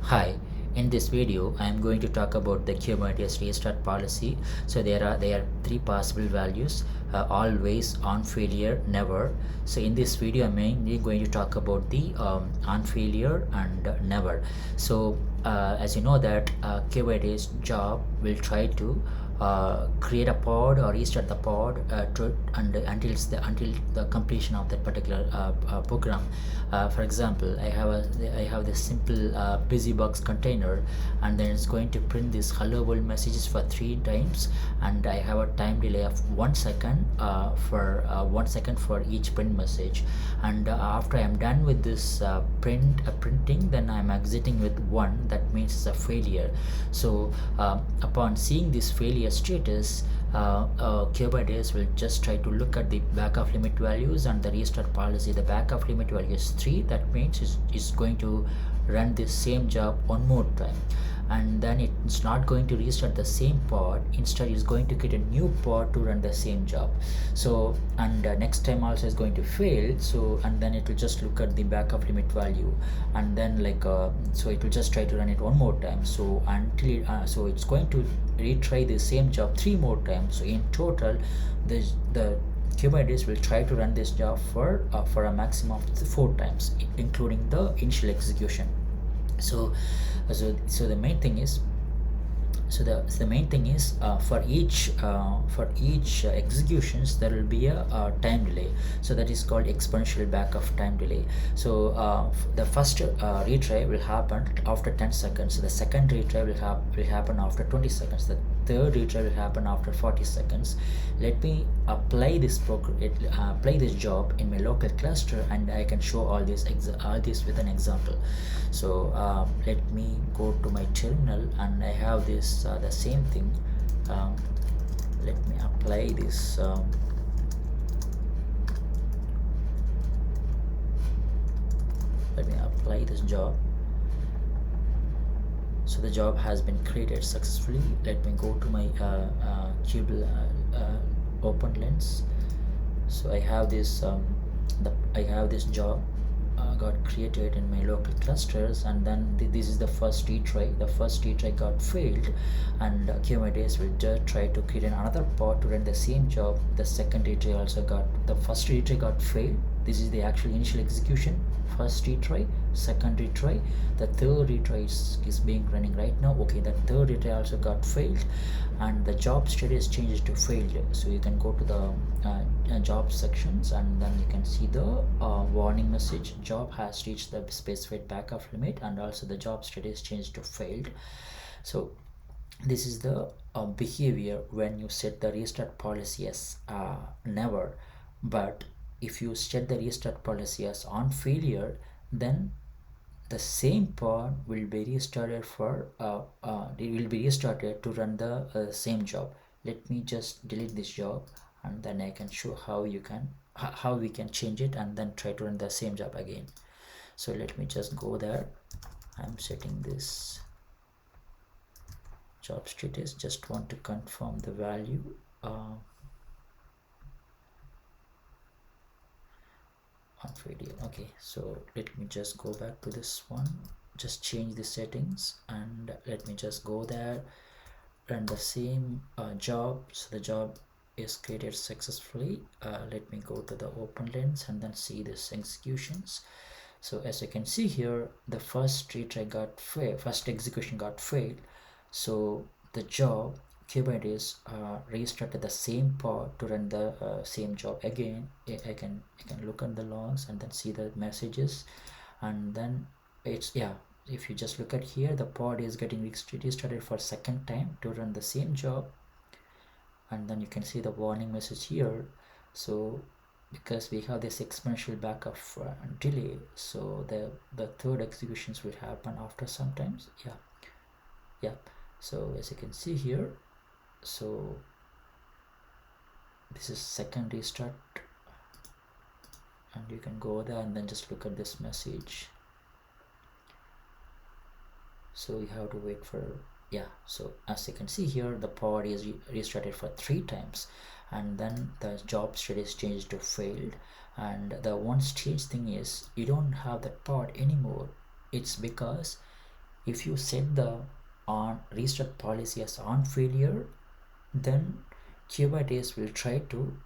Hi, in this video I am going to talk about the Kubernetes restart policy. So there are three possible values: always, on failure, never. So in this video I'm mainly going to talk about the on failure and never. So as you know that Kubernetes job will try to create a pod or restart the pod until the completion of that particular program. For example, I have this simple busybox container, and then it's going to print this hello world messages for 3 times, and I have a time delay of 1 second for 1 second for each print message. And after I am done with this printing, then I'm exiting with 1. That means it's a failure. So upon seeing this failure status, Kubernetes will just try to look at the backup limit values and the restart policy. The backup limit value is 3. That means it's going to run this same job one more time, and then it's not going to restart the same pod. Instead, it's going to get a new pod to run the same job. So and next time also is going to fail. So and then it will just look at the backup limit value, and then so it will just try to run it one more time. So until so it's going to retry the same job 3 more times. So in total, the Kubernetes will try to run this job for a maximum of 4 times, including the initial execution. So the main thing is, for each executions there will be a time delay. So that is called exponential backup time delay. So the first retry will happen after 10 seconds. So the second retry will happen after 20 seconds. The third retry will happen after 40 seconds. Let me apply this job in my local cluster, and I can show all this with an example. So let me go to my terminal, and I have this the same thing. Let me apply this. Let me apply this job. So the job has been created successfully. Let me go to my open lens. So I have this job got created in my local clusters, and then this is the first retry. The first retry got failed, and Kubernetes will just try to create another pod to run the same job. The second retry also the first retry got failed. This is the actual initial execution. First retry, second retry, the third retry is being running right now. Okay, the third retry also got failed, and the job status changes to failure. So you can go to the job sections, and then you can see the warning message: job has reached the specified backup limit, and also the job status changed to failed. So this is the behavior when you set the restart policy as never. But if you set the restart policy as on failure, then the same pod will be restarted to run the same job. Let me just delete this job, and then I can show how we can change it and then try to run the same job again. So let me just go there. I'm setting this job status. Just want to confirm the value. On failure. Okay, so let me just go back to this one, just change the settings, and let me just go there, run the same job. So the job is created successfully. Let me go to the open lens and then see this executions. So as you can see here, the first retry got failed, first execution got failed. So the job Kubernetes restarted the same pod to run the same job again. I can look at the logs and then see the messages, and then if you just look at here, the pod is getting restarted for second time to run the same job, and then you can see the warning message here. So because we have this exponential backup delay, so the third executions will happen after sometimes. So as you can see here, so this is second restart, and you can go there and then just look at this message. So you have to wait for so as you can see here, the pod is restarted for 3 times, and then the job status changed to failed. And the one strange thing is, you don't have that pod anymore. It's because If you set the on restart policy as on failure, then Kubernetes will try to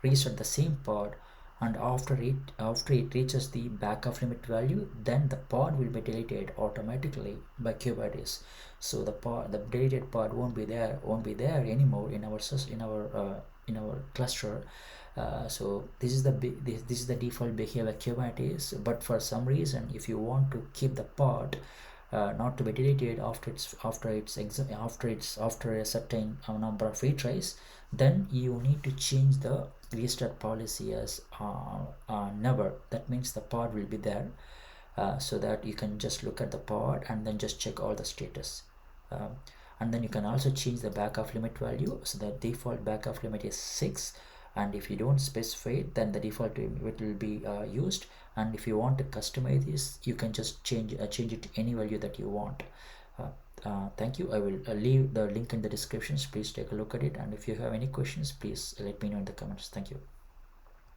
restart the same pod, and after it reaches the backup limit value, then the pod will be deleted automatically by Kubernetes. So the deleted pod won't be there anymore in our cluster. So this is the default behavior Kubernetes. But for some reason, if you want to keep the pod not to be deleted after a certain number of retries, then you need to change the restart policy as never. That means the pod will be there, so that you can just look at the pod and then just check all the status. And then you can also change the backup limit value. So the default backup limit is 6, and if you don't specify it, then the default limit will be used. And if you want to customize this, you can just change it to any value that you want. Thank you. I will leave the link in the descriptions. Please take a look at it, and if you have any questions, please let me know in the comments. Thank you.